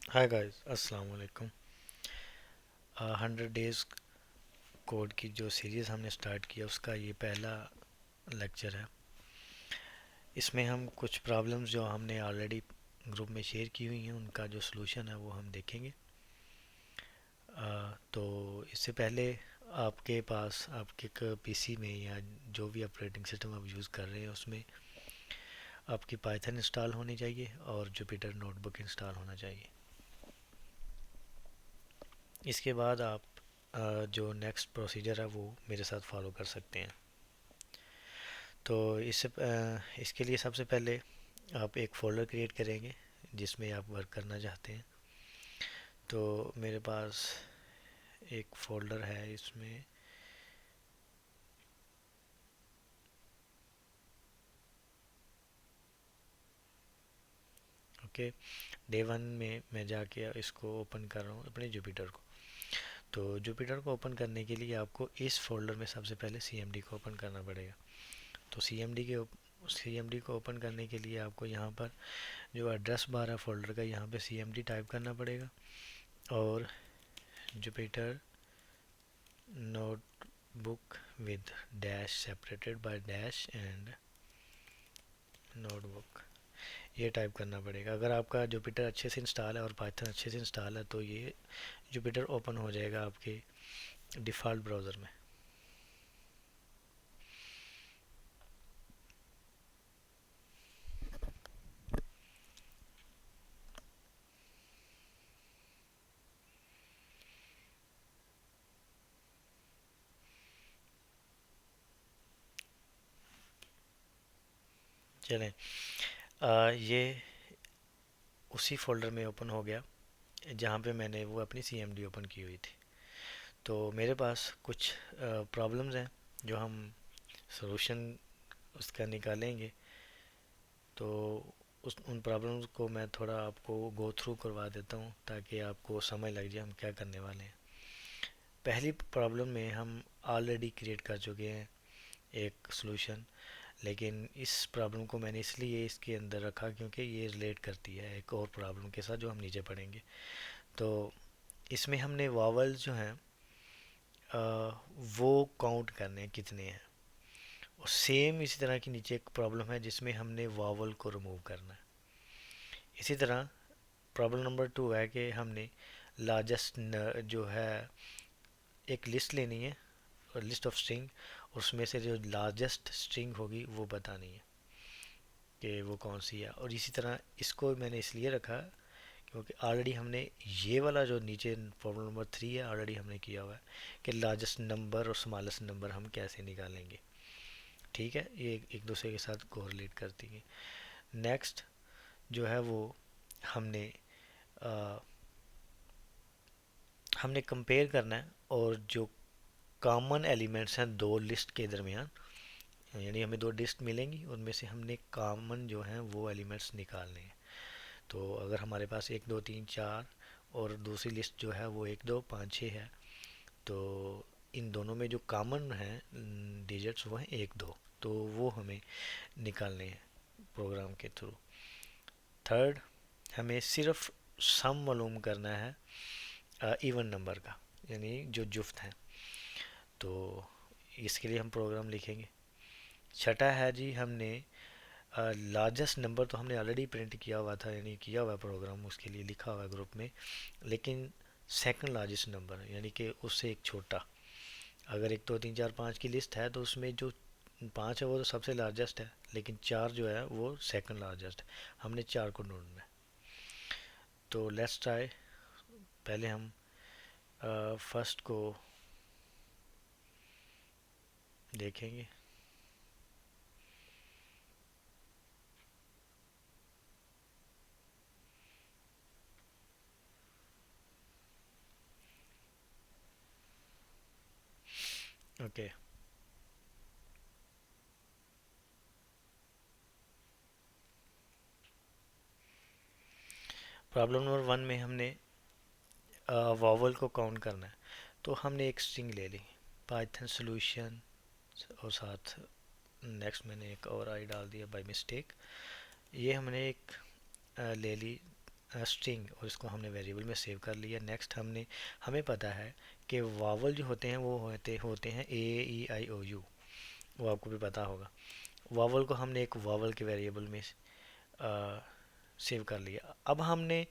Hi guys, अस्सलाम वालेकुम। 100 days code की जो सीरीज़ हमने स्टार्ट किया उसका ये पहला लेक्चर है। इसमें हम कुछ प्रॉब्लम्स जो हमने ऑलरेडी ग्रुप में शेयर की हुई हैं उनका जो सलूशन है वो हम देखेंगे। तो इससे पहले आपके पास आपके पीसी में या जो भी ऑपरेटिंग सिस्टम आप यूज़ कर रहे हैं उसमें आपकी पाइथन इंस्टॉल होनी चाहिए और जुपिटर नोटबुक इंस्टॉल होना चाहिए। इसके बाद आप जो नेक्स्ट प्रोसीजर है वो मेरे साथ फॉलो कर सकते हैं। तो इसके लिए सबसे पहले आप एक फ़ोल्डर क्रिएट करेंगे जिसमें आप वर्क करना चाहते हैं। तो मेरे पास एक फ़ोल्डर है इसमें। ओके, डे वन में मैं जाके इसको ओपन कर रहा हूँ अपने जुपिटर को। तो जुपिटर को ओपन करने के लिए आपको इस फोल्डर में सबसे पहले सीएमडी को ओपन करना पड़ेगा। तो सीएमडी को ओपन करने के लिए आपको यहाँ पर जो एड्रेस बार है फोल्डर का, यहाँ पे सीएमडी टाइप करना पड़ेगा और Jupiter notebook with dash separated by dash and notebook, ये टाइप करना पड़ेगा। अगर आपका जुपिटर अच्छे से इंस्टॉल है और पाइथन अच्छे से इंस्टॉल है तो ये जुपिटर ओपन हो जाएगा आपके डिफ़ॉल्ट ब्राउज़र में। चलें, ये उसी फोल्डर में ओपन हो गया जहाँ पे मैंने वो अपनी सीएमडी ओपन की हुई थी। तो मेरे पास कुछ प्रॉब्लम्स हैं जो हम सॉल्यूशन उसका निकालेंगे। तो उन प्रॉब्लम्स को मैं थोड़ा आपको गो थ्रू करवा देता हूँ ताकि आपको समझ लग जाए हम क्या करने वाले हैं। पहली प्रॉब्लम में हम ऑलरेडी क्रिएट कर चुके हैं एक सॉल्यूशन, लेकिन इस प्रॉब्लम को मैंने इसलिए इसके अंदर रखा क्योंकि ये रिलेट करती है एक और प्रॉब्लम के साथ जो हम नीचे पढ़ेंगे। तो इसमें हमने वावल्स जो हैं वो काउंट करने हैं कितने हैं। और सेम इसी तरह की नीचे एक प्रॉब्लम है जिसमें हमने वावल को रिमूव करना है। इसी तरह प्रॉब्लम नंबर टू है कि हमने लार्जेस्ट जो है एक लिस्ट लेनी है और लिस्ट ऑफ स्ट्रिंग, उसमें से जो लार्जेस्ट स्ट्रिंग होगी वो बतानी है कि वो कौन सी है। और इसी तरह इसको मैंने इसलिए रखा क्योंकि ऑलरेडी हमने ये वाला जो नीचे प्रॉब्लम नंबर थ्री है ऑलरेडी हमने किया हुआ है कि लार्जेस्ट नंबर और स्मॉलेस्ट नंबर हम कैसे निकालेंगे। ठीक है, ये एक दूसरे के साथ कोरिलेट करती हैं। नेक्स्ट जो है वो हमने आ, हमने कंपेयर करना है और जो कॉमन एलिमेंट्स हैं दो लिस्ट के दरमियान, यानी हमें दो लिस्ट मिलेंगी उनमें से हमने कॉमन जो हैं वो एलिमेंट्स निकालने हैं। तो अगर हमारे पास एक दो तीन चार और दूसरी लिस्ट जो है वो एक दो पाँच छः है, तो इन दोनों में जो कॉमन है डिजिट्स वो हैं एक दो, तो वो हमें निकालने हैं प्रोग्राम के थ्रू। थर्ड, हमें सिर्फ सम मालूम करना है इवन नंबर का, यानी जो जुफ्त हैं। तो इसके लिए हम प्रोग्राम लिखेंगे। छठा है जी, हमने लार्जेस्ट नंबर तो हमने ऑलरेडी प्रिंट किया हुआ था, यानी किया हुआ प्रोग्राम उसके लिए लिखा हुआ है ग्रुप में, लेकिन सेकंड लार्जेस्ट नंबर यानी कि उससे एक छोटा। अगर एक दो तीन चार पाँच की लिस्ट है तो उसमें जो पाँच है वो तो सबसे लार्जेस्ट है, लेकिन चार जो है वो सेकंड लार्जेस्ट है। हमने चार को ढूंढना है। तो लेट्स ट्राई। पहले हम फर्स्ट को देखेंगे। ओके, प्रॉब्लम नंबर वन में हमने वॉवल को काउंट करना है। तो हमने एक स्ट्रिंग ले ली पाइथन सॉल्यूशन और साथ नेक्स्ट मैंने एक और आई डाल दिया बाय मिस्टेक। ये हमने एक ले ली स्ट्रिंग और इसको हमने वेरिएबल में सेव कर लिया। नेक्स्ट हमें पता है कि वावल जो होते हैं वो होते हैं A E I O you, वो आपको भी पता होगा। वावल को हमने एक वावल के वेरिएबल में सेव कर लिया। अब हमने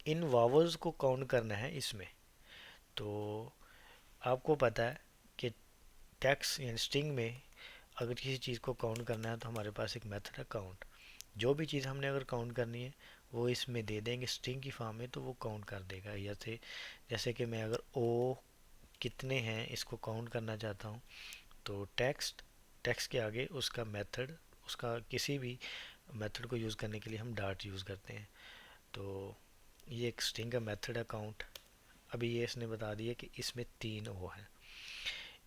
इन वावल्स को काउंट करना है इसमें। तो आपको पता है कि टेक्स्ट यानी स्ट्रिंग में अगर किसी चीज़ को काउंट करना है तो हमारे पास एक मेथड है काउंट। जो भी चीज़ हमने अगर काउंट करनी है वो इसमें दे देंगे स्ट्रिंग की फॉर्म में, तो वो काउंट कर देगा। जैसे कि मैं अगर ओ कितने हैं इसको काउंट करना चाहता हूँ, तो टेक्स्ट के आगे उसका मेथड, उसका किसी भी मेथड को यूज़ करने के लिए हम डॉट यूज़ करते हैं। तो ये एक स्ट्रिंग का मेथड है काउंट। अभी ये इसने बता दिया कि इसमें 3 ओ हैं।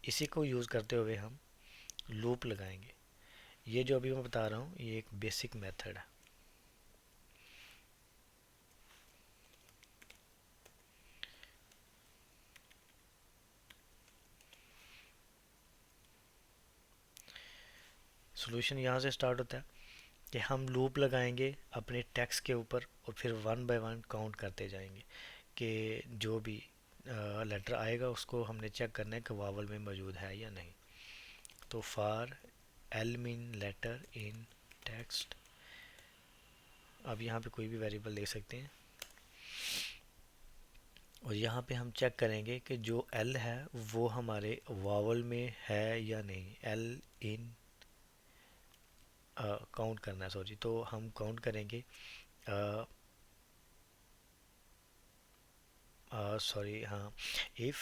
इसी को यूज़ करते हुए हम लूप लगाएंगे। ये जो अभी मैं बता रहा हूँ ये एक बेसिक मेथड है। सॉल्यूशन यहाँ से स्टार्ट होता है कि हम लूप लगाएंगे अपने टेक्स्ट के ऊपर और फिर वन बाय वन काउंट करते जाएंगे कि जो भी लेटर आएगा उसको हमने चेक करना है कि वावल में मौजूद है या नहीं। तो for L mean letter in text, अब यहाँ पे कोई भी वेरिएबल ले सकते हैं और यहाँ पे हम चेक करेंगे कि जो एल है वो हमारे वावल में है या नहीं। एल इन काउंट करना है, सॉरी, तो हम काउंट करेंगे सॉरी हाँ, इफ़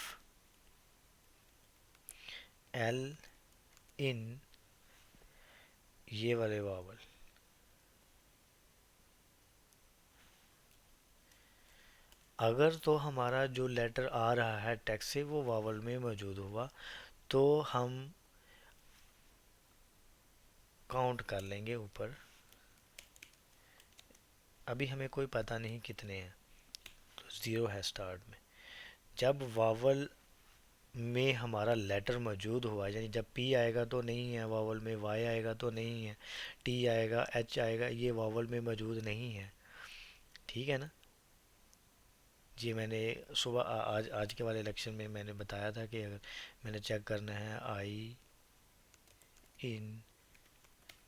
एल इन ये वाले वावल अगर तो हमारा जो लेटर आ रहा है टेक्स्ट से वो वावल में मौजूद हुआ तो हम काउंट कर लेंगे ऊपर। अभी हमें कोई पता नहीं कितने हैं, तो ज़ीरो है स्टार्ट में। जब वावल में हमारा लेटर मौजूद हुआ, यानी जब पी आएगा तो नहीं है वावल में, वाई आएगा तो नहीं है, टी आएगा, एच आएगा, ये वावल में मौजूद नहीं है। ठीक है ना जी। मैंने सुबह आज आज के वाले लेक्चर में मैंने बताया था कि अगर मैंने चेक करना है आई इन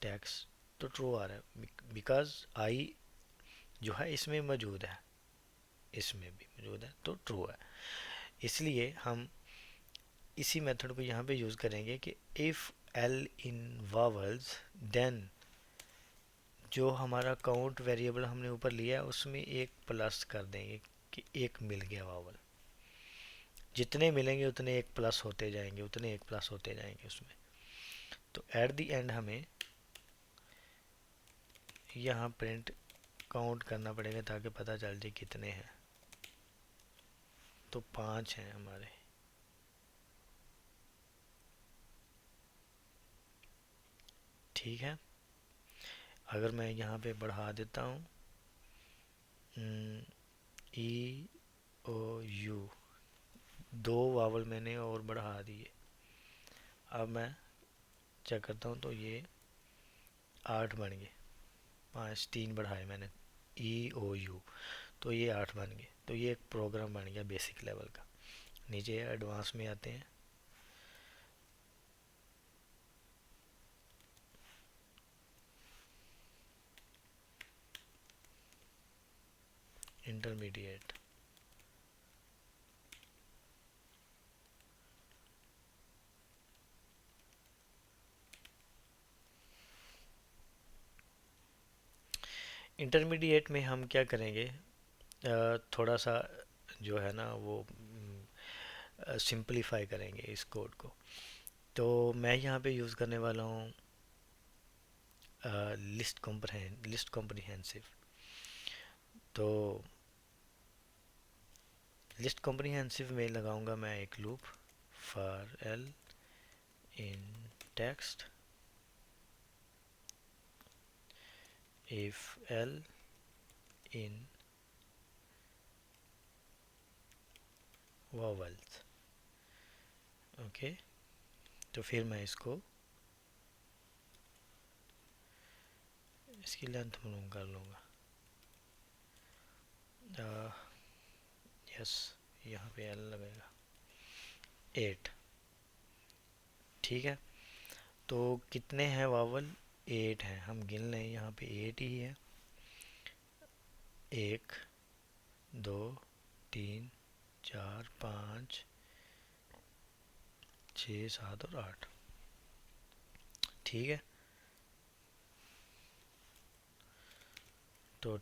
टेक्स्ट तो ट्रू आ रहा है, बिकॉज आई जो है इसमें मौजूद है, इसमें भी मौजूद है तो ट्रू है। इसलिए हम इसी मेथड को यहाँ पे यूज़ करेंगे कि if L in vowels then जो हमारा काउंट वेरिएबल हमने ऊपर लिया है उसमें एक प्लस कर देंगे कि एक मिल गया वावल। जितने मिलेंगे उतने एक प्लस होते जाएंगे, उतने एक प्लस होते जाएंगे उसमें। तो एट द एंड हमें यहाँ प्रिंट काउंट करना पड़ेगा ताकि पता चल जाए कितने हैं। तो 5 हैं हमारे। ठीक है, अगर मैं यहाँ पे बढ़ा देता हूँ ई ओ यू, 2 वावल मैंने और बढ़ा दिए। अब मैं चेक करता हूँ तो ये 8 बन गए। 5 3 बढ़ाए मैंने ई ओ यू, तो ये 8 बन गए। तो ये एक प्रोग्राम बन गया बेसिक लेवल का। नीचे एडवांस में आते हैं। इंटरमीडिएट, इंटरमीडिएट में हम क्या करेंगे, थोड़ा सा जो है ना वो सिंपलीफाई करेंगे इस कोड को। तो मैं यहाँ पे यूज़ करने वाला हूँ लिस्ट कॉम्प्रिहेंसिव। तो लिस्ट कॉम्प्रिहेंसिव में लगाऊंगा मैं एक loop for L in text if L in vowels. Okay, तो फिर मैं इसकी लेंथ मालूम कर लूँगा। यस, यहाँ पे एल लगेगा। 8, ठीक है। तो कितने हैं वावल? 8 हैं, हम गिन लें, यहाँ पे 8 ही है। 1, 2, 3, 4, 5, 6, 7 और 8, ठीक है। तो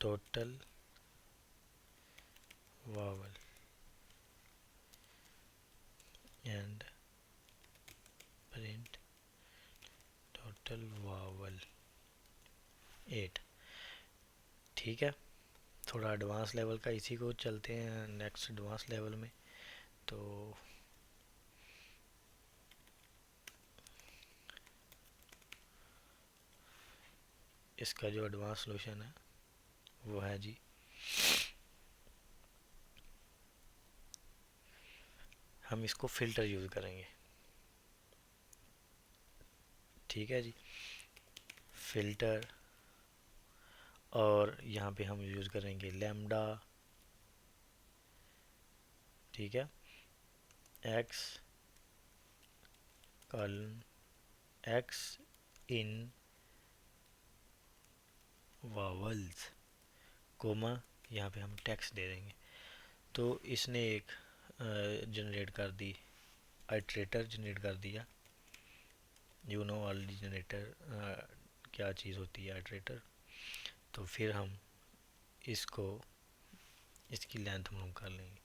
total vowel and print total vowel 8, ठीक है। थोड़ा एडवांस लेवल का, इसी को चलते हैं नेक्स्ट एडवांस लेवल में। तो इसका जो एडवांस सॉल्यूशन है वो है जी, हम इसको फ़िल्टर यूज़ करेंगे, ठीक है जी। फ़िल्टर, और यहाँ पे हम यूज़ करेंगे लैम्डा, ठीक है। एक्स कॉलन एक्स इन वावल्स कोमा, यहाँ पे हम टेक्स्ट दे देंगे। तो इसने एक जनरेट कर दी, आइट्रेटर जनरेट कर दिया। यू नो ऑलरेडी जनरेटर क्या चीज़ होती है, आइट्रेटर। तो फिर हम इसको, इसकी लेंथ मूव कर लेंगे।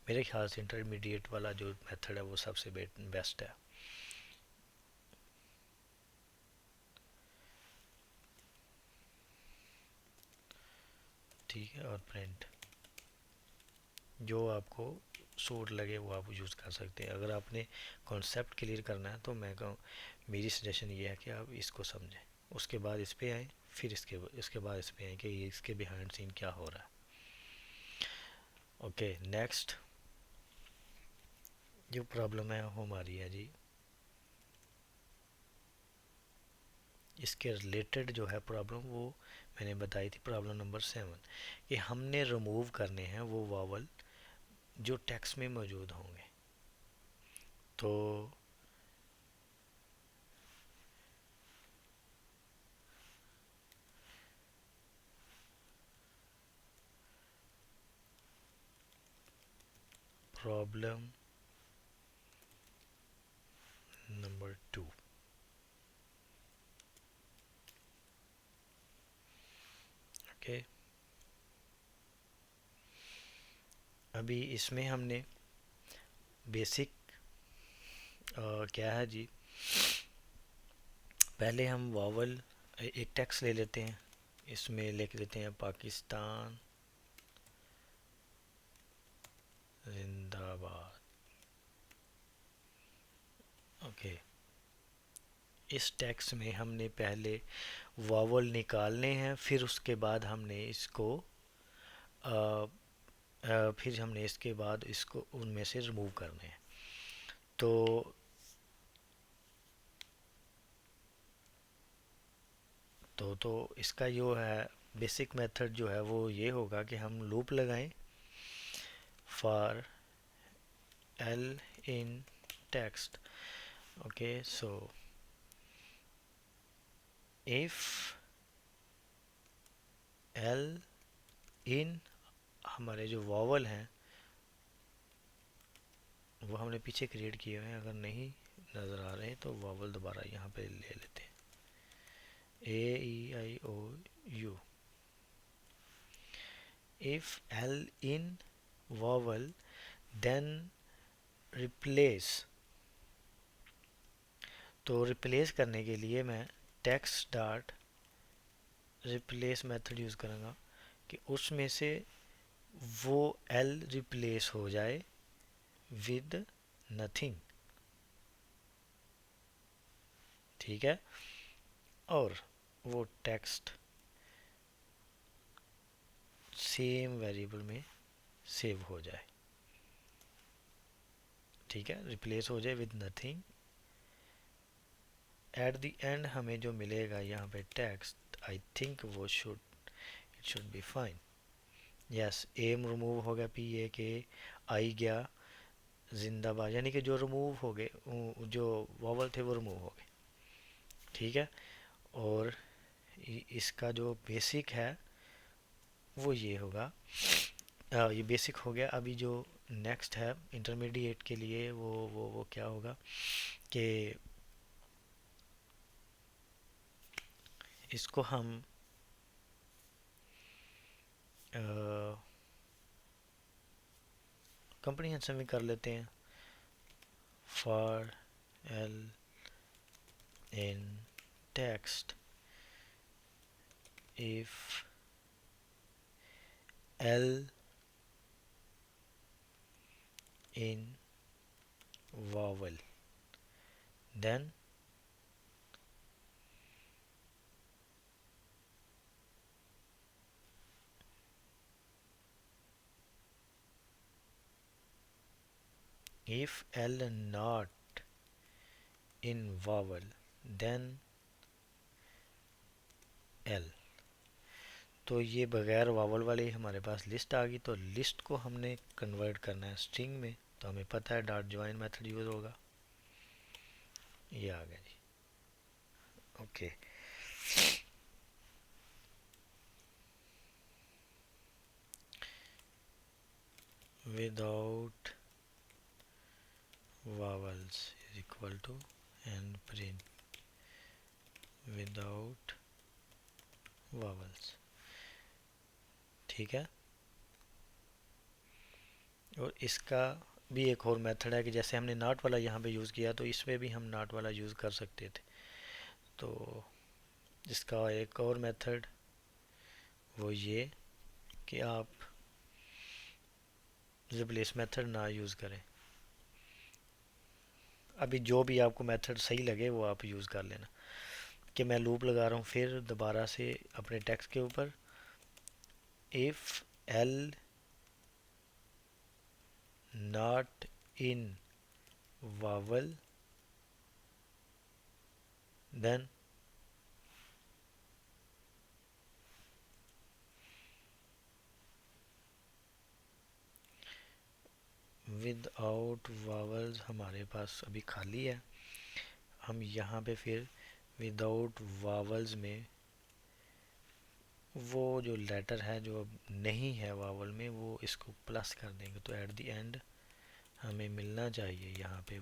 मेरे ख्याल से इंटरमीडिएट वाला जो मेथड है वो सबसे बेस्ट है, ठीक है। और प्रिंट, जो आपको सूट लगे वो आप यूज़ कर सकते हैं। अगर आपने कॉन्सेप्ट क्लियर करना है तो मैं कहूँ, मेरी सजेशन ये है कि आप इसको समझें, उसके बाद इस पे आए, फिर इसके बाद इस पे आए कि इसके बिहाइंड सीन क्या हो रहा है। ओके, नेक्स्ट जो प्रॉब्लम है वो हमारी है जी, इसके रिलेटेड जो है प्रॉब्लम, वो मैंने बताई थी, प्रॉब्लम नंबर 7, कि हमने रिमूव करने हैं वो वावल जो टेक्स्ट में मौजूद होंगे। तो प्रॉब्लम नंबर 2, ओके। अभी इसमें हमने बेसिक क्या है जी, पहले हम वावल एक टेक्स्ट ले लेते हैं, इसमें लिख देते हैं पाकिस्तान जिंदाबाद, ओके। इस टेक्स्ट में हमने पहले वावल निकालने हैं, फिर उसके बाद हमने इसको फिर हमने इसके बाद इसको उनमें से रिमूव करने हैं। तो इसका जो है बेसिक मेथड जो है वो ये होगा कि हम लूप लगाएं for L in text, okay. So if L in, हमारे जो वावल हैं वो हमने पीछे क्रिएट किए हुए हैं, अगर नहीं नज़र आ रहे हैं तो वावल दोबारा यहाँ पे ले लेते हैं, A E I O U. If L in vowel then replace, तो रिप्लेस करने के लिए मैं text dot replace method use करूँगा कि उसमें से वो एल रिप्लेस हो जाए विद नथिंग, ठीक है। और वो टेक्स्ट सेम वेरिएबल में सेव हो जाए, ठीक है, रिप्लेस हो जाए with nothing. At the end हमें जो मिलेगा यहाँ पे टेक्स्ट, आई थिंक वो it should be fine, yes, M remove हो गया, पी ए के आई गया, जिंदाबाद, यानी कि जो रिमूव हो गए, जो वॉवल थे वो रिमूव हो गए। ठीक है। और इसका जो बेसिक है वो ये होगा। ये बेसिक हो गया। अभी जो नेक्स्ट है इंटरमीडिएट के लिए, वो क्या होगा कि इसको हम कंप्रीहेंशन में कर लेते हैं। For L in text if L in vowel then if L not in vowel then L। तो ये बगैर वावल वाली हमारे पास लिस्ट आ गई। तो लिस्ट को हमने कन्वर्ट करना है स्ट्रिंग में, तो हमें पता है डॉट ज्वाइन मेथड यूज होगा। ये आ गया जी। Okay. Without vowels is equal to and print without vowels। ठीक है। और इसका भी एक और मेथड है कि जैसे हमने नॉट वाला यहाँ पे यूज़ किया, तो इसमें भी हम नॉट वाला यूज़ कर सकते थे। तो इसका एक और मेथड वो ये कि आप रिप्लेस मेथड ना यूज़ करें। अभी जो भी आपको मेथड सही लगे वो आप यूज़ कर लेना। कि मैं लूप लगा रहा हूँ फिर दोबारा से अपने टेक्स्ट के ऊपर, if L not in vowel then without vowels हमारे पास अभी खाली है। हम यहाँ पे फिर विदाउट वावल्स में वो जो लेटर है जो अब नहीं है वावल में वो इसको प्लस कर देंगे। तो एट द एंड हमें मिलना चाहिए यहाँ पे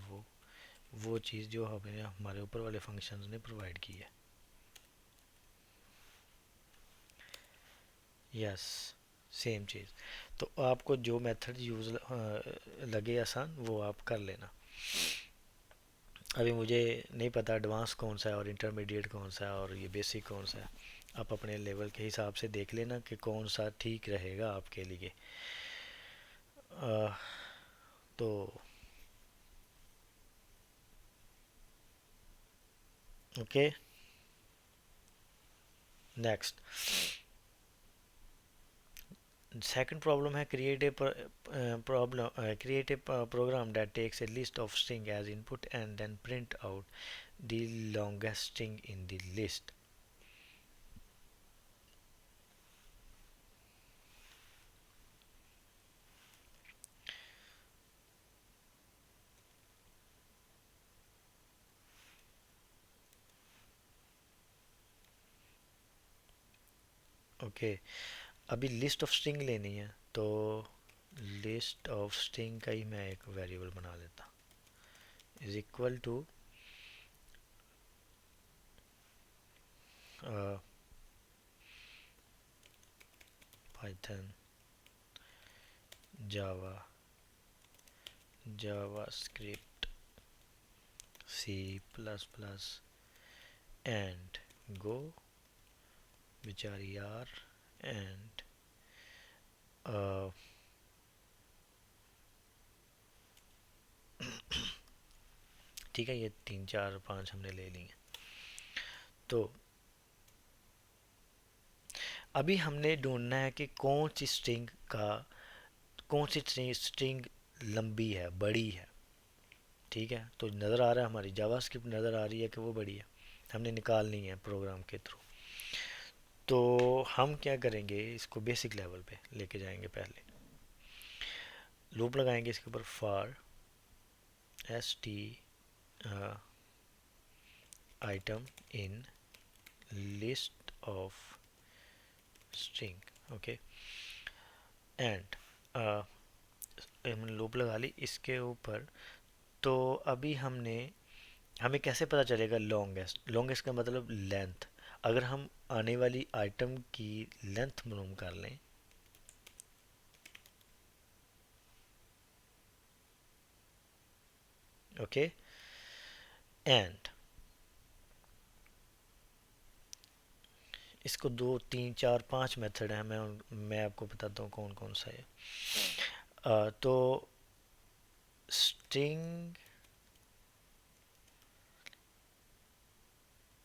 वो चीज़ जो हमें हमारे ऊपर वाले फंक्शंस ने प्रोवाइड की है। यस, सेम चीज़। तो आपको जो मेथड यूज़ लगे आसान वो आप कर लेना। अभी मुझे नहीं पता एडवांस कौन सा है और इंटरमीडिएट कौन सा है और ये बेसिक कौन सा है। आप अपने लेवल के हिसाब से देख लेना कि कौन सा ठीक रहेगा आपके लिए। अ, तो ओके, नेक्स्ट सेकंड प्रॉब्लम है create a problem create a program that takes a list of string as input and then print out the longest string in the list. Okay, अभी लिस्ट ऑफ स्ट्रिंग लेनी है तो list of string का ही मैं एक variable बना लेता, is equal to Python Java JavaScript C plus plus and Go which are ER and ठीक है, ये 3 4 5 हमने ले लिए। तो अभी हमने ढूंढना है कि कौन सी स्ट्रिंग लंबी है, बड़ी है। ठीक है, तो नज़र आ रहा है हमारी जावास्क्रिप्ट नज़र आ रही है कि वो बड़ी है, हमने निकालनी है प्रोग्राम के थ्रू। तो हम क्या करेंगे, इसको बेसिक लेवल पे लेके जाएंगे। पहले लूप लगाएंगे इसके ऊपर, for S T item in list of string. Okay, and हमने लूप लगा ली इसके ऊपर। तो अभी हमें कैसे पता चलेगा लॉन्गेस्ट? लॉन्गेस्ट का मतलब लेंथ। अगर हम आने वाली आइटम की लेंथ मालूम कर लें, ओके, एंड इसको 2 3 4 5 मेथड है, मैं आपको बताता हूँ कौन कौन सा है। तो स्ट्रिंग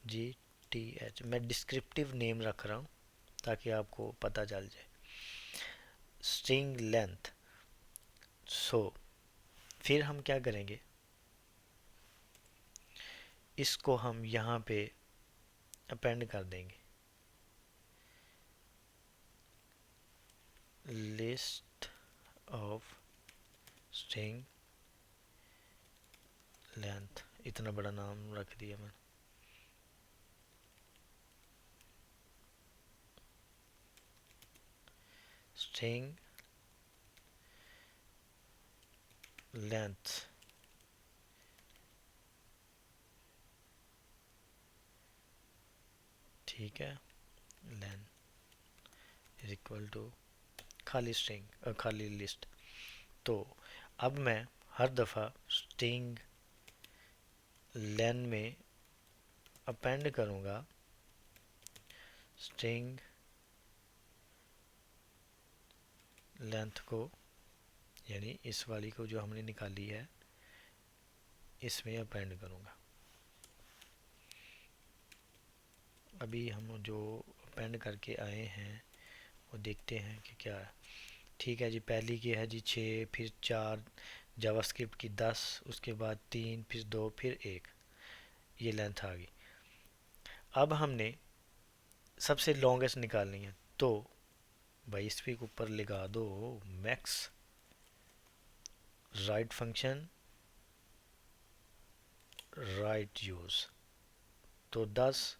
जी टी एच, मैं डिस्क्रिप्टिव नेम रख रहा हूँ ताकि आपको पता चल जाए। String length. सो फिर हम क्या करेंगे, इसको हम यहाँ पे अपेंड कर देंगे, लिस्ट ऑफ स्ट्रिंग लेंथ। इतना बड़ा नाम रख दिया मैंने। स्ट्रिंग लेंथ, ठीक है, लेंथ इज इक्वल टू खाली स्ट्रिंग, खाली लिस्ट। तो अब मैं हर दफ़ा स्ट्रिंग लेन में अपेंड करूँगा स्ट्रिंग लेंथ को, यानी इस वाली को जो हमने निकाली है इसमें अपेंड करूँगा। अभी हम जो अपेंड करके आए हैं वो देखते हैं कि क्या है। ठीक है जी, पहली की है जी 6, फिर 4, जावास्क्रिप्ट की 10, उसके बाद 3, फिर 2, फिर 1, ये लेंथ आ गई। अब हमने सबसे लॉन्गेस्ट निकालनी है, तो भाई इस पे ऊपर लगा दो max right function right use, तो 10,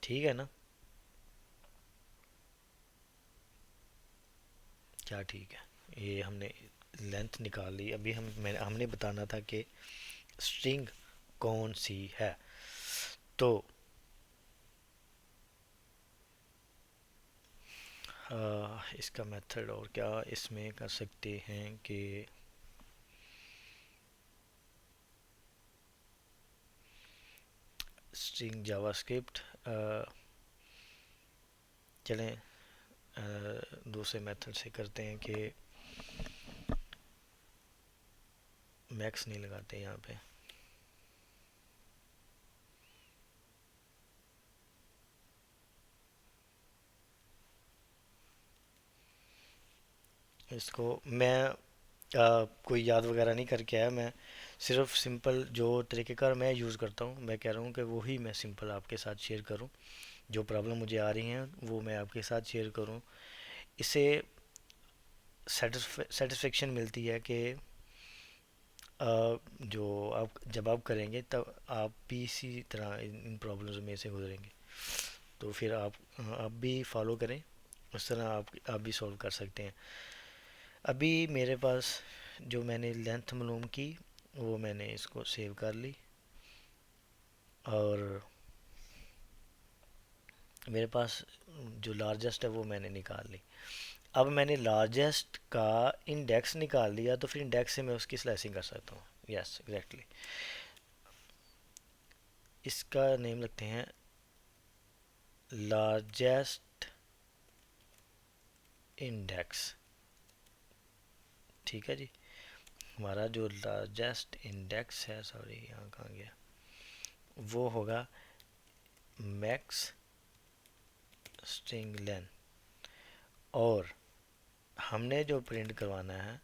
ठीक है ना? क्या ठीक है, ये हमने लेंथ निकाल ली। अभी हमने बताना था कि स्ट्रिंग कौन सी है। तो इसका मेथड और क्या इसमें कर सकते हैं कि स्ट्रिंग जावास्क्रिप्ट, चलें दूसरे मेथड से करते हैं कि मैक्स नहीं लगाते यहाँ पे। इसको मैं कोई याद वगैरह नहीं करके आया, मैं सिर्फ सिंपल जो तरीक़ेकार मैं यूज़ करता हूँ, मैं कह रहा हूँ कि वही मैं सिंपल आपके साथ शेयर करूँ। जो प्रॉब्लम मुझे आ रही हैं वो मैं आपके साथ शेयर करूँ। इससे सेटिस्फेक्शन मिलती है कि जो आप जब आप करेंगे तब आप भी इसी तरह इन प्रॉब्लम्स में से गुजरेंगे। तो फिर आप भी फॉलो करें, उस तरह आप भी सॉल्व कर सकते हैं। अभी मेरे पास जो मैंने लेंथ मालूम की वो मैंने इसको सेव कर ली, और मेरे पास जो लार्जेस्ट है वो मैंने निकाल ली। अब मैंने लार्जेस्ट का इंडेक्स निकाल लिया, तो फिर इंडेक्स से मैं उसकी स्लाइसिंग कर सकता हूँ। यस एग्जैक्टली, इसका नेम लगते हैं लार्जेस्ट इंडेक्स। ठीक है जी, हमारा जो लार्जेस्ट इंडेक्स है, सॉरी यहाँ कहाँ गया, वो होगा मैक्स स्ट्रिंग लेन। और हमने जो प्रिंट करवाना है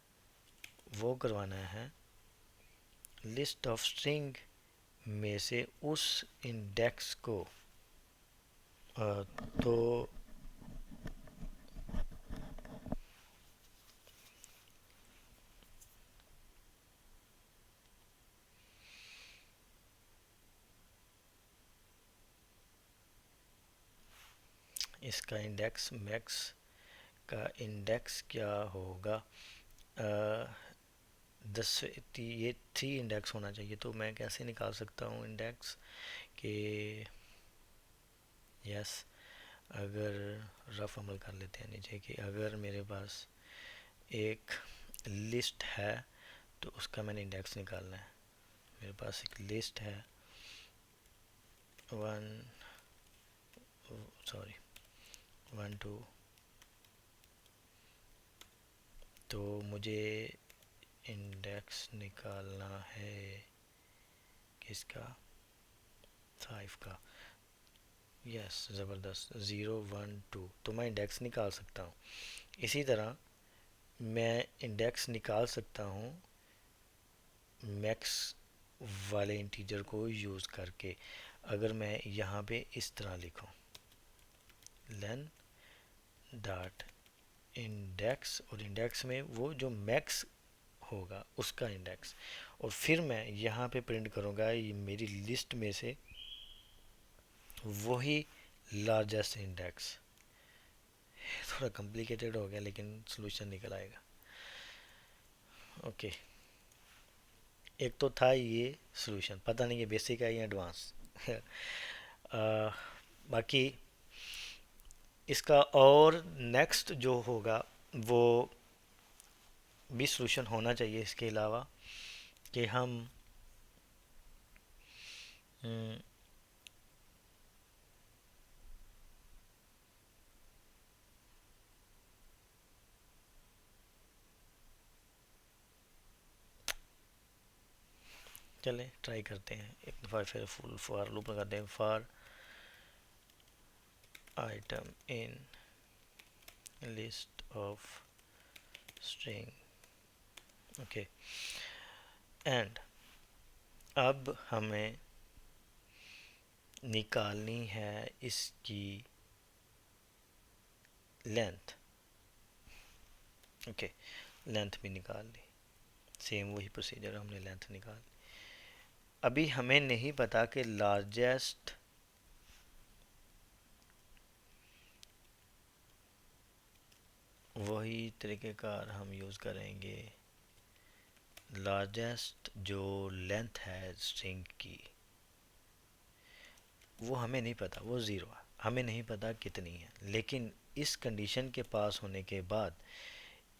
वो करवाना है लिस्ट ऑफ स्ट्रिंग में से उस इंडेक्स को अ, तो इसका इंडेक्स मैक्स का इंडेक्स क्या होगा? अ, ये थ्री इंडेक्स होना चाहिए, तो मैं कैसे निकाल सकता हूँ इंडेक्स के? यस, अगर रफ अमल कर लेते हैं नीचे कि अगर मेरे पास एक लिस्ट है तो उसका मैंने इंडेक्स निकालना है। मेरे पास एक लिस्ट है, वन, सॉरी, वन टू, तो मुझे इंडेक्स निकालना है किसका? फाइव का। यस, ज़बरदस्त, ज़ीरो वन टू, तो मैं इंडेक्स निकाल सकता हूँ। इसी तरह मैं इंडेक्स निकाल सकता हूँ मैक्स वाले इंटीजर को यूज़ करके। अगर मैं यहाँ पे इस तरह लिखूँ, लेन डॉट इंडेक्स, और इंडेक्स में वो जो मैक्स होगा उसका इंडेक्स, और फिर मैं यहाँ पे प्रिंट करूँगा ये मेरी लिस्ट में से वही लार्जेस्ट इंडेक्स। थोड़ा कॉम्प्लिकेटेड हो गया लेकिन सॉल्यूशन निकल आएगा। ओके, एक तो था ये सॉल्यूशन, पता नहीं ये बेसिक है या एडवांस। बाकी इसका और नेक्स्ट जो होगा वो भी सॉल्यूशन होना चाहिए इसके अलावा, कि हम हम्म, चलें ट्राई करते हैं एक दफ़ा फिर फुल फॉर लूप लगाते हैं। For item in list of string. Okay, and अब हमें निकालनी है इसकी लेंथ। ओके, लेंथ भी निकाल ली, सेम वही प्रोसीजर, हमने लेंथ निकाल ली। अभी हमें नहीं पता कि लार्जेस्ट वही तरीक़ेकार हम यूज़ करेंगे। लार्जेस्ट जो लेंथ है स्ट्रिंग की वो हमें नहीं पता, वो ज़ीरो है, हमें नहीं पता कितनी है। लेकिन इस कंडीशन के पास होने के बाद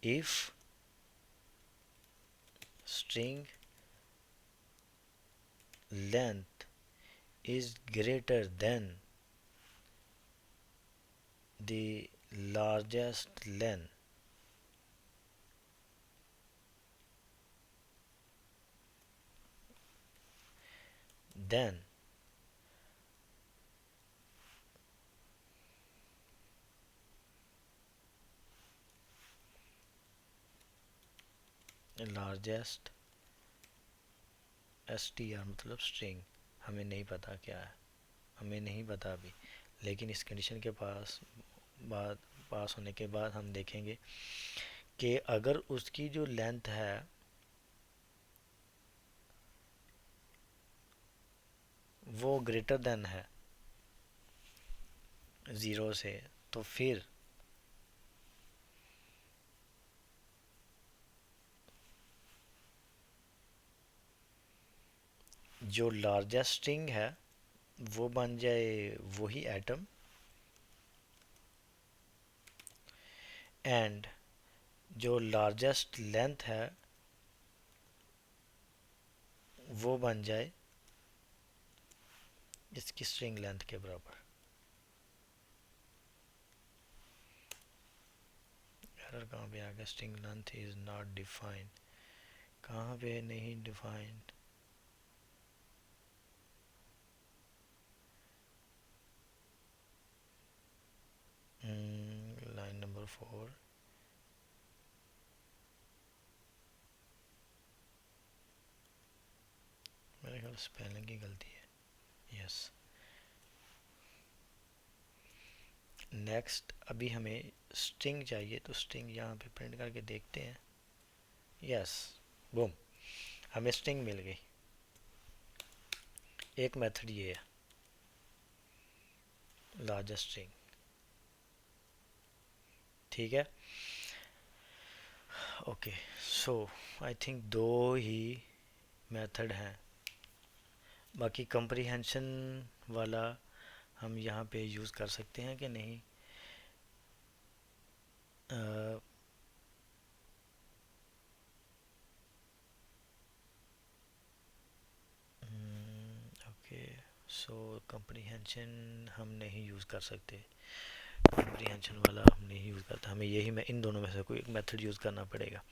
if string length is greater than the largest length, then largest S T R मतलब स्ट्रिंग, हमें नहीं पता क्या है, हमें नहीं पता अभी। लेकिन इस कंडीशन के बाद पास होने के बाद हम देखेंगे कि अगर उसकी जो लेंथ है वो ग्रेटर देन है ज़ीरो से, तो फिर जो लार्जेस्ट स्ट्रिंग है वो बन जाए वही एटम, एंड जो लार्जेस्ट लेंथ है वो बन जाए इसकी स्ट्रिंग लेंथ के बराबर। एरर कहाँ पे आ गया? String length is not defined, कहाँ पे नहीं डिफाइंड? लाइन नंबर 4, मेरे ख्याल स्पेलिंग की गलती है। यस, नेक्स्ट अभी हमें स्ट्रिंग चाहिए, तो स्ट्रिंग यहाँ पे प्रिंट करके देखते हैं। यस, बूम, हमें स्ट्रिंग मिल गई। एक मेथड ये है, लार्जेस्ट स्ट्रिंग। ठीक है, ओके। सो आई थिंक दो ही मेथड हैं, बाकी कंप्रीहेंशन वाला हम यहाँ पे यूज़ कर सकते हैं कि नहीं। ओके, सो कंप्रीहेंशन हम नहीं यूज़ कर सकते, कंप्रीहेंशन वाला हम नहीं यूज़ करता, हमें यही मैं इन दोनों में से कोई एक मेथड यूज़ करना पड़ेगा।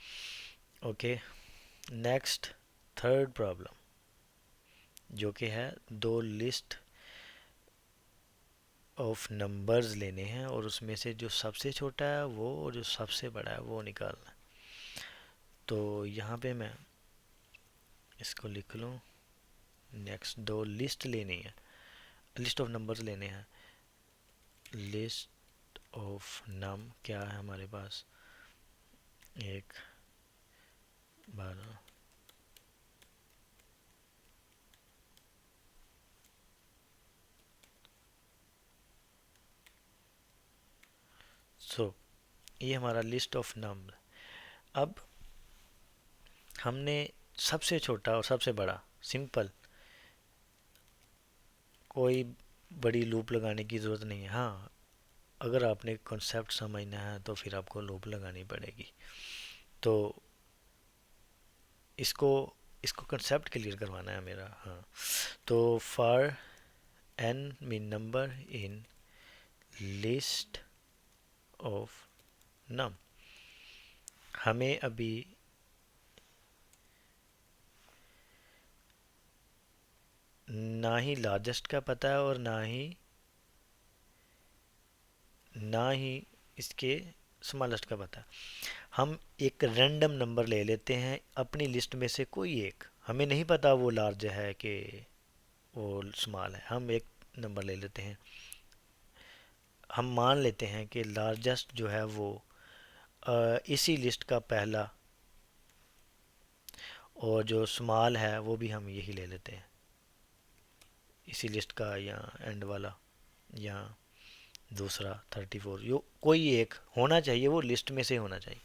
ओके, नेक्स्ट थर्ड प्रॉब्लम जो कि है दो लिस्ट ऑफ नंबर्स लेने हैं और उसमें से जो सबसे छोटा है वो और जो सबसे बड़ा है वो निकालना है। तो यहाँ पे मैं इसको लिख लूँ। नेक्स्ट दो लिस्ट लेनी है, लिस्ट ऑफ नंबर्स लेने हैं। लिस्ट ऑफ नम क्या है हमारे पास, 1, 12, सो ये हमारा लिस्ट ऑफ नंबर। अब हमने सबसे छोटा और सबसे बड़ा, सिंपल, कोई बड़ी लूप लगाने की ज़रूरत नहीं है। हाँ, अगर आपने कॉन्सेप्ट समझना है तो फिर आपको लूप लगानी पड़ेगी। तो इसको इसको कंसेप्ट क्लियर करवाना है मेरा। हाँ, तो for N mean number in list of num, हमें अभी ना ही लार्जेस्ट का पता है और ना ही इसके स्मॉलेस्ट का पता है। हम एक रैंडम नंबर ले लेते हैं अपनी लिस्ट में से, कोई एक, हमें नहीं पता वो लार्ज है कि वो स्मॉल है, हम एक नंबर ले लेते हैं। हम मान लेते हैं कि लार्जेस्ट जो है वो इसी लिस्ट का पहला, और जो स्मॉल है वो भी हम यही ले लेते हैं, इसी लिस्ट का या एंड वाला या दूसरा 34, यो कोई एक होना चाहिए, वो लिस्ट में से होना चाहिए।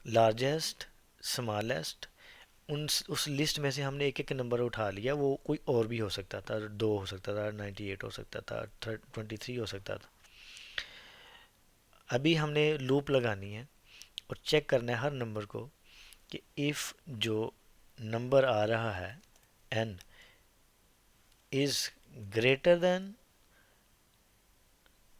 लार्जेस्ट, स्मॉलेस्ट, उन उस लिस्ट में से हमने एक एक नंबर उठा लिया, वो कोई और भी हो सकता था, 2 हो सकता था, 98 हो सकता था, 23 हो सकता था। अभी हमने लूप लगानी है और चेक करना है हर नंबर को कि इफ़ जो नंबर आ रहा है n इज़ ग्रेटर देन,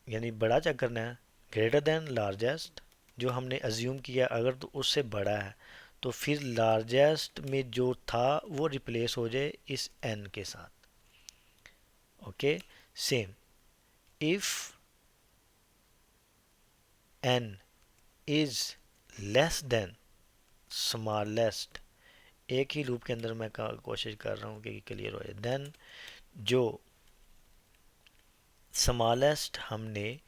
यानी बड़ा चेक करना है, ग्रेटर देन लार्जेस्ट, जो हमने अज्यूम किया अगर तो उससे बड़ा है तो फिर लार्जेस्ट में जो था वो रिप्लेस हो जाए इस n के साथ। Okay, same if n is less than smallest, एक ही लूप के अंदर मैं कोशिश कर रहा हूँ कि क्लियर हो जाए, देन जो स्मॉलेस्ट हमने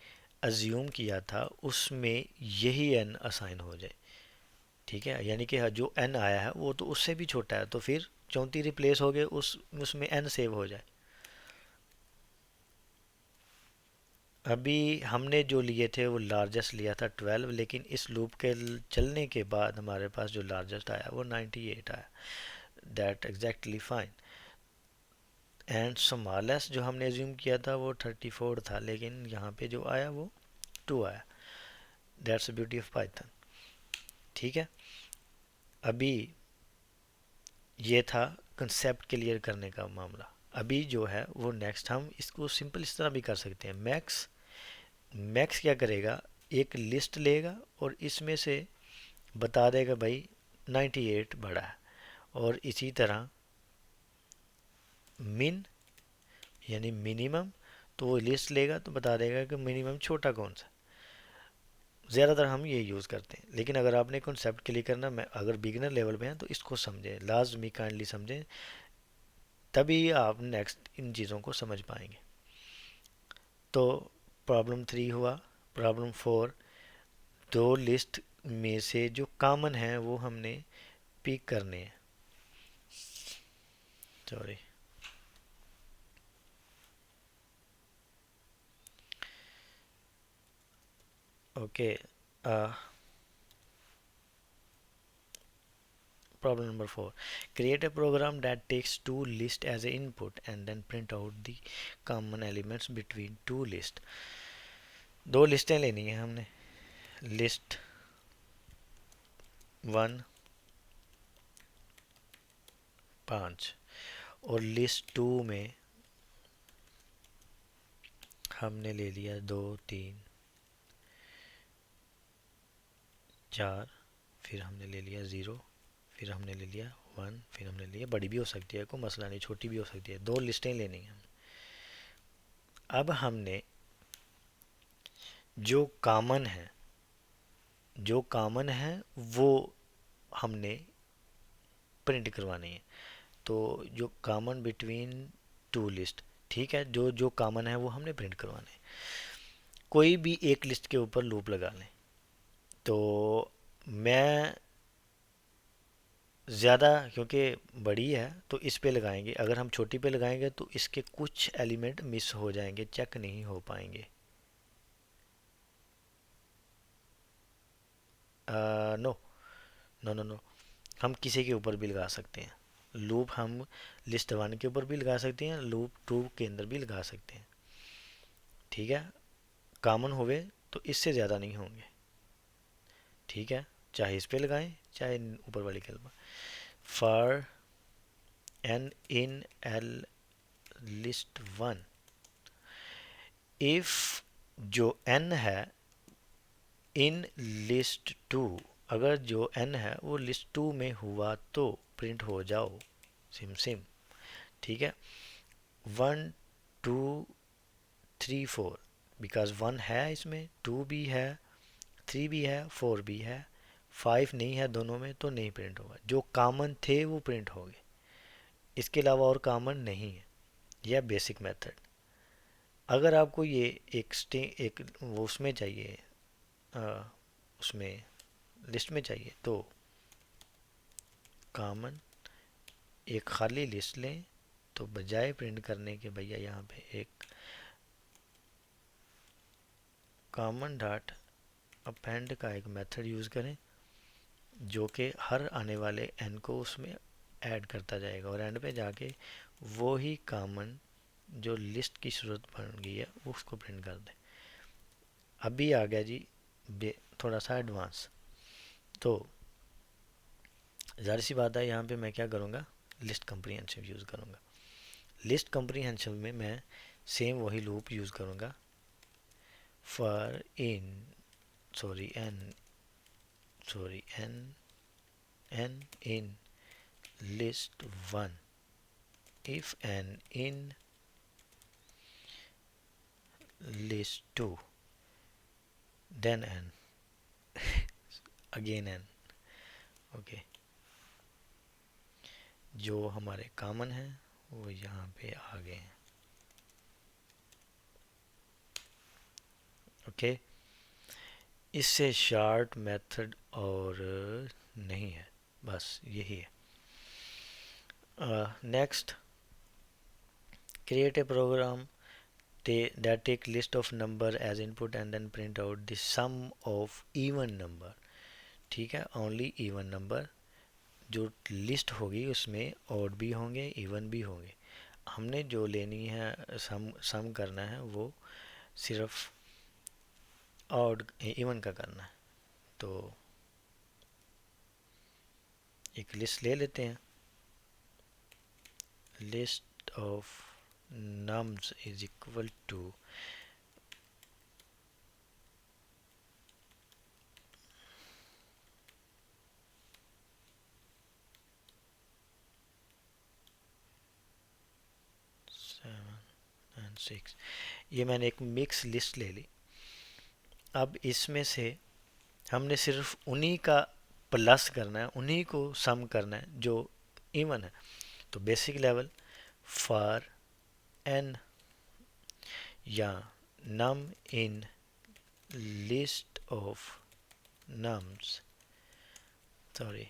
अज्यूम किया था उसमें यही n असाइन हो जाए। ठीक है, यानी कि जो n आया है वो तो उससे भी छोटा है, तो फिर 34 रिप्लेस हो गए, उसमें n सेव हो जाए। अभी हमने जो लिए थे वो लार्जेस्ट लिया था 12, लेकिन इस लूप के चलने के बाद हमारे पास जो लार्जेस्ट आया वो 98 आया। That exactly fine. And smallest जो हमने एज्यूम किया था वो 34 था, लेकिन यहाँ पे जो आया वो 2 आया। That's beauty of Python. ठीक है, अभी ये था कंसेप्ट क्लियर करने का मामला। अभी जो है वो नेक्स्ट हम इसको सिंपल इस तरह भी कर सकते हैं। मैक्स मैक्स क्या करेगा, एक लिस्ट लेगा और इसमें से बता देगा भाई 98 बड़ा है, और इसी तरह मिन यानी मिनिमम, तो वो लिस्ट लेगा तो बता देगा कि मिनिमम छोटा कौन सा। ज़्यादातर हम ये यूज़ करते हैं, लेकिन अगर आपने कॉन्सेप्ट क्लियर करना, मैं अगर बिगिनर लेवल पे हैं तो इसको समझें, लाजमी काइंडली समझें, तभी आप नेक्स्ट इन चीज़ों को समझ पाएंगे। तो प्रॉब्लम 3 हुआ। प्रॉब्लम 4, दो लिस्ट में से जो कॉमन है वो हमने पिक करने हैं। Sorry, okay. Problem number 4. Create a program that takes two lists as an input and then print out the common elements between two lists. दो लिस्टें लेनी है हमने, लिस्ट 1 5 और लिस्ट 2 में हमने ले लिया 2 3 4, फिर हमने ले लिया 0, फिर हमने ले लिया 1, फिर हमने लिया, बड़ी भी हो सकती है, कोई मसला नहीं, छोटी भी हो सकती है, दो लिस्टें लेनी है। अब हमने जो कॉमन है, जो कॉमन है वो हमने प्रिंट करवानी है। तो जो कॉमन बिटवीन टू लिस्ट, ठीक है, जो जो कॉमन है वो हमने प्रिंट करवाना है। कोई भी एक लिस्ट के ऊपर लूप लगा लें। तो मैं ज़्यादा, क्योंकि बड़ी है तो इस पे लगाएंगे, अगर हम छोटी पे लगाएंगे तो इसके कुछ एलिमेंट मिस हो जाएंगे, चेक नहीं हो पाएंगे। नो नो नो नो, हम किसी के ऊपर भी लगा सकते हैं लूप, हम लिस्ट 1 के ऊपर भी लगा सकते हैं, लूप 2 के अंदर भी लगा सकते हैं, ठीक है। कॉमन होवे तो इससे ज़्यादा नहीं होंगे, ठीक है, चाहे इस पे लगाएं चाहे ऊपर वाली के ऊपर। For N in L list 1, if जो n है इन लिस्ट 2, अगर जो n है वो लिस्ट 2 में हुआ तो प्रिंट हो जाओ, सिम सिम, ठीक है। 1 2 3 4, बिकॉज 1 है इसमें, 2 भी है, 3 भी है, 4 भी है, 5 नहीं है दोनों में तो नहीं प्रिंट होगा। जो कॉमन थे वो प्रिंट हो गए, इसके अलावा और कॉमन नहीं है। यह बेसिक मेथड। अगर आपको ये एक वो उसमें चाहिए, उसमें लिस्ट में चाहिए, तो कॉमन एक खाली लिस्ट लें, तो बजाय प्रिंट करने के भैया यहाँ पे एक कॉमन डॉट अपेंड का एक मेथड यूज़ करें जो कि हर आने वाले n को उसमें ऐड करता जाएगा और एंड पे जाके वो ही कॉमन जो लिस्ट की सूरत बन गई है उसको प्रिंट कर दे। अभी आ गया जी थोड़ा सा एडवांस। तो ज़ाहिर सी बात है, यहाँ पे मैं क्या करूँगा, लिस्ट कंप्रीहेंसिव यूज़ करूँगा। लिस्ट कंप्रीहेंसिव में मैं सेम वही लूप यूज़ करूँगा, for in an in list 1, if n in list 2, then n again n, okay. जो हमारे कॉमन है वो यहाँ पे आ गए हैं, ओके। इससे शार्ट मेथड और नहीं है, बस यही है। Next, create a program that take list of number as input and then print out the sum of even number, ठीक है, ओनली इवन नंबर। जो लिस्ट होगी उसमें ऑड भी होंगे इवन भी होंगे, हमने जो लेनी है सम करना है वो सिर्फ ऑड इवन का करना है। तो एक लिस्ट ले लेते हैं, list of nums is equal to and 6। ये मैंने एक मिक्स लिस्ट ले ली। अब इसमें से हमने सिर्फ उन्हीं का प्लस करना है, उन्हीं को सम करना है जो इवन है। तो बेसिक लेवल फॉर एन या num in list of nums, sorry,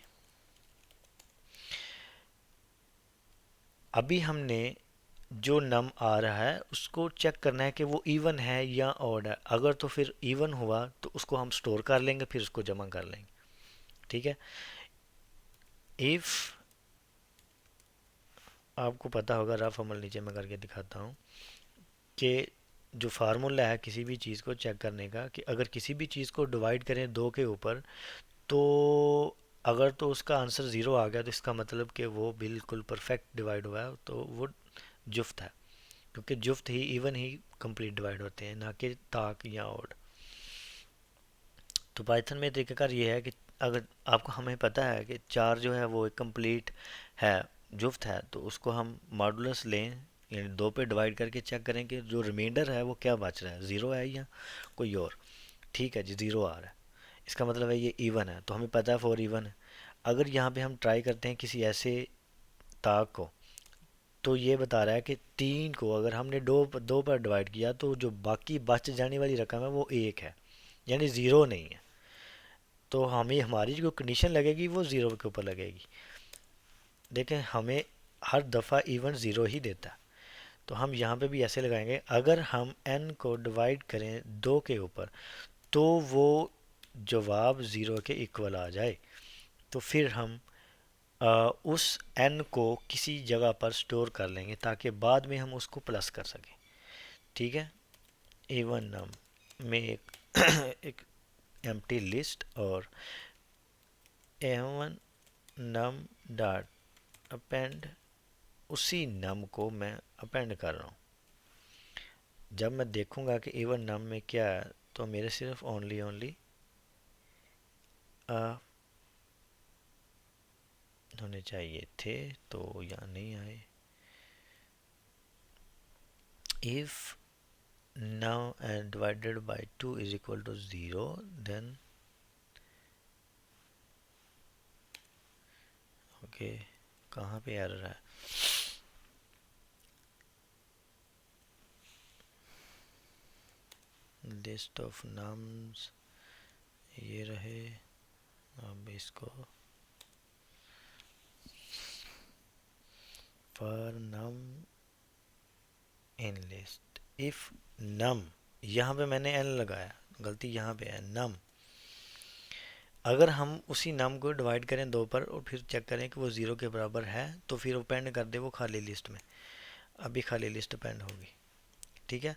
अभी हमने जो नम आ रहा है उसको चेक करना है कि वो इवन है या ऑड है। अगर तो फिर इवन हुआ तो उसको हम स्टोर कर लेंगे, फिर उसको जमा कर लेंगे। ठीक है। इफ़ आपको पता होगा, रफ अमल नीचे मैं करके दिखाता हूँ कि जो फार्मूला है किसी भी चीज़ को चेक करने का, कि अगर किसी भी चीज़ को डिवाइड करें दो के ऊपर, तो अगर तो उसका आंसर ज़ीरो आ गया तो इसका मतलब कि वो बिल्कुल परफेक्ट डिवाइड हुआ है, तो वो जुफ्त है। क्योंकि जुफ्त ही इवन ही कंप्लीट डिवाइड होते हैं, ना कि ताक या ओड। तो पाइथन में तरीक़ाकार ये है कि अगर आपको, हमें पता है कि चार जो है वो कंप्लीट है, जुफ्त है, तो उसको हम मॉडुलस लें, यानी दो पे डिवाइड करके चेक करें कि जो रिमाइंडर है वो क्या बच रहा है, ज़ीरो है या कोई और। ठीक है जी, ज़ीरो आ रहा है, इसका मतलब है ये इवन है, तो हमें पता है फोर इवन है। अगर यहाँ पे हम ट्राई करते हैं किसी ऐसे ताक को, तो ये बता रहा है कि तीन को अगर हमने दो दो पर डिवाइड किया तो जो बाकी बच जाने वाली रकम है वो एक है, यानी ज़ीरो नहीं है। तो हमें हमारी जो कंडीशन लगेगी वो ज़ीरो के ऊपर लगेगी। देखें, हमें हर दफ़ा इवन ज़ीरो ही देता है। तो हम यहाँ पे भी ऐसे लगाएंगे, अगर हम n को डिवाइड करें दो के ऊपर तो वो जवाब ज़ीरो के इक्वल आ जाए, तो फिर हम उस n को किसी जगह पर स्टोर कर लेंगे ताकि बाद में हम उसको प्लस कर सकें। ठीक है। इवन नम में एक एम्प्टी लिस्ट और एवन नम डॉट अपेंड, उसी नम को मैं अपेंड कर रहा हूँ। जब मैं देखूंगा कि इवन नम में क्या है, तो मेरे सिर्फ ओनली ओनली होने चाहिए थे, तो यहाँ नहीं आए। If now and divided by 2 is equal to 0, then okay, कहाँ पे एरर है? लिस्ट ऑफ नम्स ये रहे, अब इसको for num in list if num, यहाँ पे मैंने एन लगाया, गलती यहाँ पे है, नम। अगर हम उसी नम को डिवाइड करें दो पर और फिर चेक करें कि वो ज़ीरो के बराबर है, तो फिर अपेंड कर दे वो खाली लिस्ट में। अभी खाली लिस्ट अपेंड होगी। ठीक है।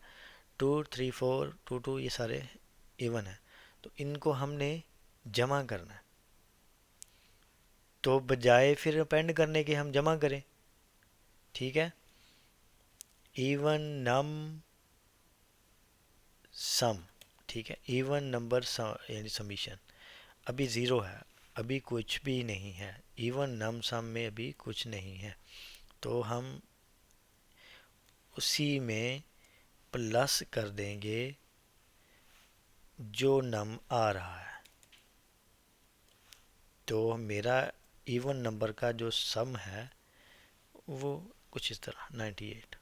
Two three four two two ये सारे इवन है, तो इनको हमने जमा करना है। तो बजाय फिर अपेंड करने के हम जमा करें। ठीक है। इवन नम सम, ठीक है, इवन नंबर सम यानी समीशन। अभी ज़ीरो है, अभी कुछ भी नहीं है, इवन नम सम में अभी कुछ नहीं है, तो हम उसी में प्लस कर देंगे जो नम आ रहा है। तो मेरा इवन नंबर का जो सम है वो कुछ इस तरह 98।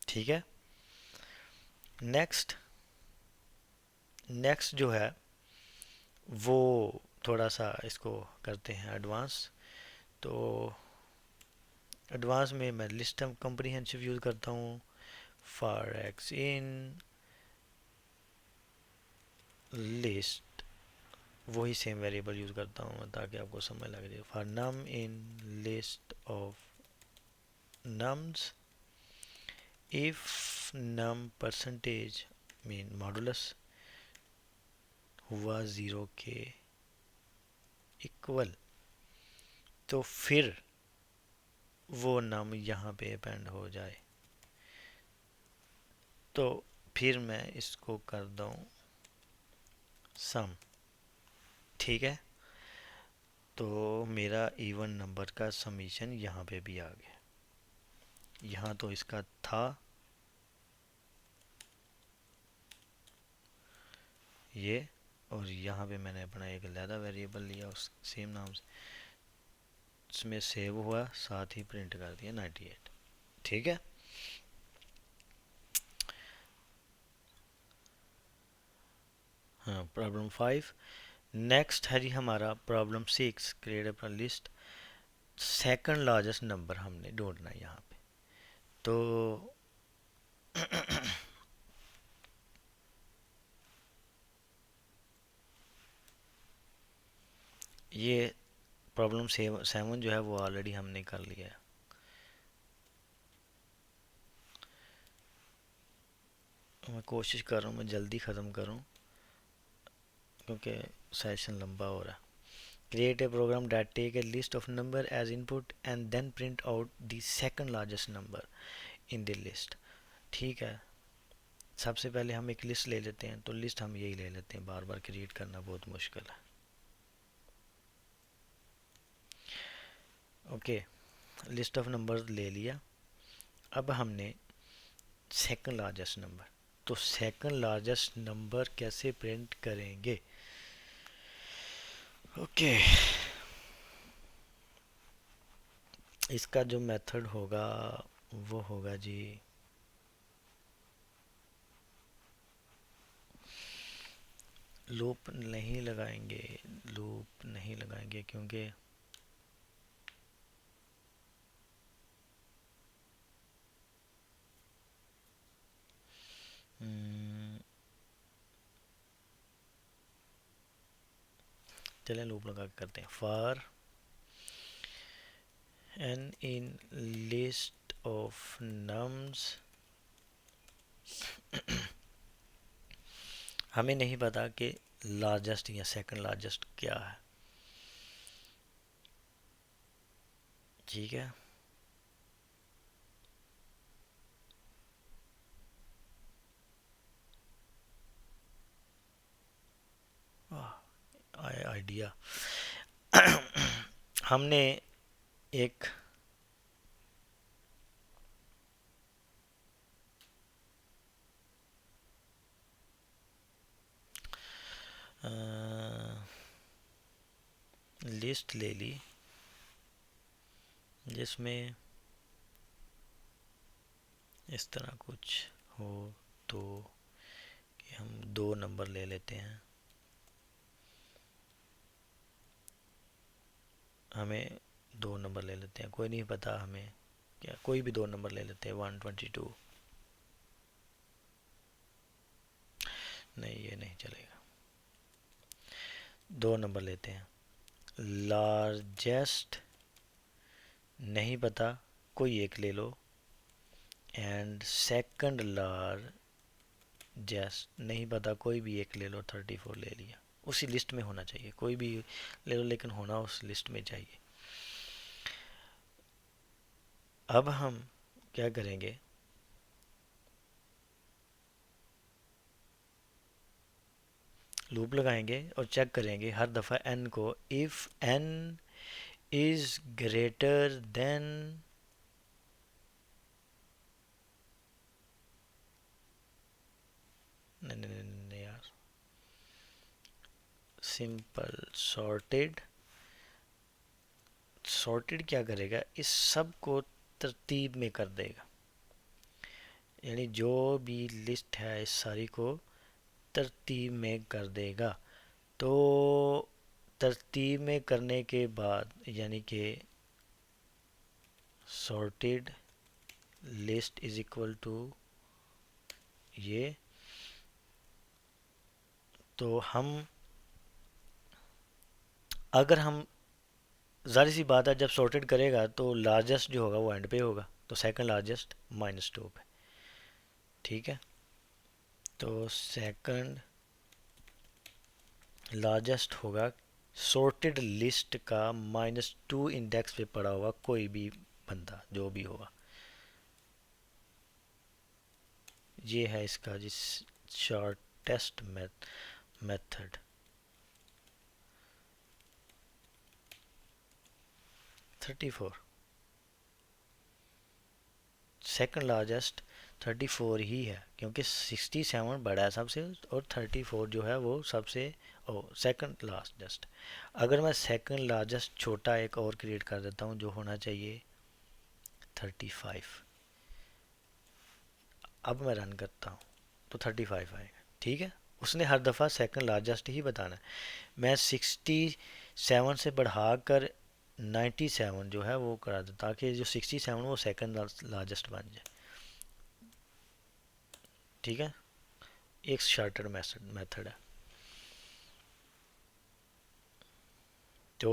ठीक है। नेक्स्ट नेक्स्ट जो है वो थोड़ा सा इसको करते हैं एडवांस। तो एडवांस में मैं लिस्ट कंप्रीहेंसिव यूज़ करता हूँ। फॉर एक्स इन लिस्ट, वही सेम वेरिएबल यूज़ करता हूँ ताकि आपको समझ लग जाए। For num in list of nums if num percentage mean modulus हुआ ज़ीरो के इक्वल, तो फिर वो नम यहाँ पे अपेंड हो जाए। तो फिर मैं इसको कर दूँ सम। ठीक है। तो मेरा इवन नंबर का समीशन यहाँ पे भी आ गया। यहाँ तो इसका था ये, और यहाँ पे मैंने अपना एक अलग वेरिएबल लिया उस सेम नाम से, इसमें सेव हुआ, साथ ही प्रिंट कर दिया 98। ठीक है। हाँ, प्रॉब्लम 5। नेक्स्ट है जी हमारा प्रॉब्लम 6, क्रिएट अपना लिस्ट। सेकंड लार्जेस्ट नंबर हमने ढूंढना है यहाँ पे। तो ये प्रॉब्लम 7 जो है वो ऑलरेडी हमने कर लिया है। मैं कोशिश कर रहा हूँ मैं जल्दी ख़त्म करूँ क्योंकि सेशन लंबा हो रहा है। Create a program that take a list of number as input and then print out the second largest number in the list. ठीक है, सबसे पहले हम एक लिस्ट ले लेते हैं। तो लिस्ट हम यही ले लेते हैं, बार बार क्रिएट करना बहुत मुश्किल है। ओके, लिस्ट ऑफ नंबर्स ले लिया। अब हमने सेकंड लार्जेस्ट नंबर, तो सेकंड लार्जेस्ट नंबर कैसे प्रिंट करेंगे? ओके, इसका जो मेथड होगा वो होगा जी, लूप नहीं लगाएंगे। लूप नहीं लगाएंगे क्योंकि चलें लूप लगा के करते हैं। For N in list of nums, हमें नहीं पता कि लार्जेस्ट या सेकंड लार्जेस्ट क्या है। ठीक है, आइडिया। हमने एक लिस्ट ले ली जिसमें इस तरह कुछ हो, तो कि हम दो नंबर ले लेते हैं। हमें दो नंबर ले लेते हैं, कोई नहीं पता हमें क्या, कोई भी दो नंबर ले लेते हैं। 122, नहीं ये नहीं चलेगा। दो नंबर लेते हैं। लार्जेस्ट नहीं पता, कोई एक ले लो। एंड सेकंड लार्जेस्ट नहीं पता, कोई भी एक ले लो। 34 ले लिया, उसी लिस्ट में होना चाहिए। कोई भी ले लो लेकिन होना उस लिस्ट में चाहिए। अब हम क्या करेंगे, लूप लगाएंगे और चेक करेंगे हर दफ़ा n को। If n is greater than, नहीं नहीं नहीं नहीं यार, सिंपल सॉर्टेड। सॉर्टेड क्या करेगा, इस सब को तरतीब में कर देगा। यानी जो भी लिस्ट है इस सारी को तरतीब में कर देगा। तो तरतीब में करने के बाद यानी कि sorted list is equal to ये। तो हम अगर हम ज़ाहिर सी बात है जब सॉर्टेड करेगा तो लार्जेस्ट जो होगा वो एंड पे होगा, तो सेकंड लार्जेस्ट -2 पे। ठीक है, तो सेकंड लार्जेस्ट होगा सॉर्टेड लिस्ट का -2 इंडेक्स पे पड़ा हुआ कोई भी बंदा जो भी होगा। ये है इसका जिस शॉर्टेस्ट मेथड। 34, सेकंड लार्जेस्ट 34 ही है क्योंकि 67 बड़ा है सबसे और 34 जो है वो सबसे ओ सेकंड लार्जेस्ट। अगर मैं सेकंड लार्जेस्ट छोटा एक और क्रिएट कर देता हूँ जो होना चाहिए 35। अब मैं रन करता हूँ तो 35 आएगा। ठीक है, उसने हर दफ़ा सेकंड लार्जेस्ट ही बताना है। मैं 67 से बढ़ा कर 97 जो है वो करा दूँ, ताकि जो 67 वो सेकंड लार्जेस्ट बन जाए। ठीक है, एक शार्टर मेथड है। तो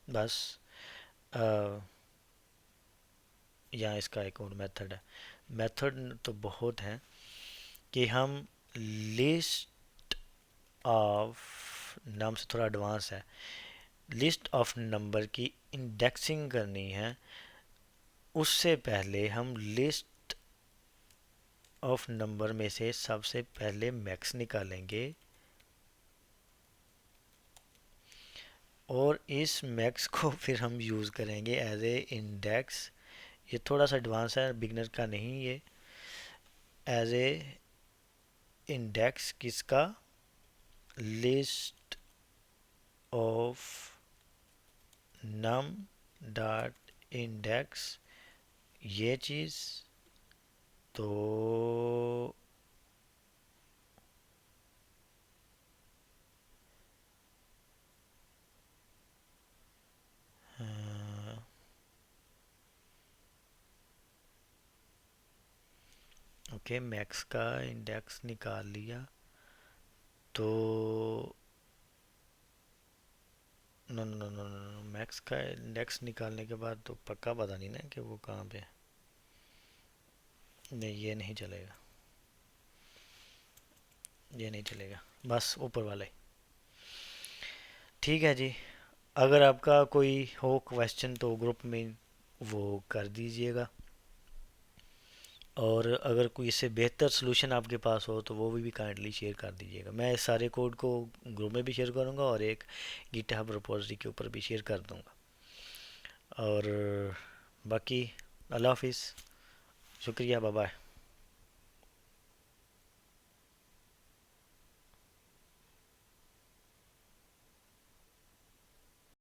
बस यहाँ इसका एक और मेथड है। मेथड तो बहुत हैं कि हम लिस्ट ऑफ, नाम से थोड़ा एडवांस है, लिस्ट ऑफ नंबर की इंडेक्सिंग करनी है। उससे पहले हम लिस्ट ऑफ नंबर में से सबसे पहले मैक्स निकालेंगे, और इस मैक्स को फिर हम यूज़ करेंगे एज ए इंडेक्स। ये थोड़ा सा एडवांस है, बिगनर का नहीं ये। एज ए इंडेक्स किसका, list of num dot index, ये चीज़। तो ओके, मैक्स का इंडेक्स निकाल लिया। तो no no no no no, max का इंडेक्स निकालने के बाद तो पक्का पता नहीं ना कि वो कहाँ पे है। नहीं, ये नहीं चलेगा, ये नहीं चलेगा, बस ऊपर वाला ही। ठीक है जी, अगर आपका कोई हो क्वेश्चन तो ग्रुप में वो कर दीजिएगा, और अगर कोई इससे बेहतर सलूशन आपके पास हो तो वो भी काइंडली शेयर कर दीजिएगा। मैं इस सारे कोड को ग्रुप में भी शेयर करूँगा और एक गिटहब रिपोजिटरी के ऊपर भी शेयर कर दूँगा। और बाकी अल्लाह हाफिज़, शुक्रिया, बाय बाय।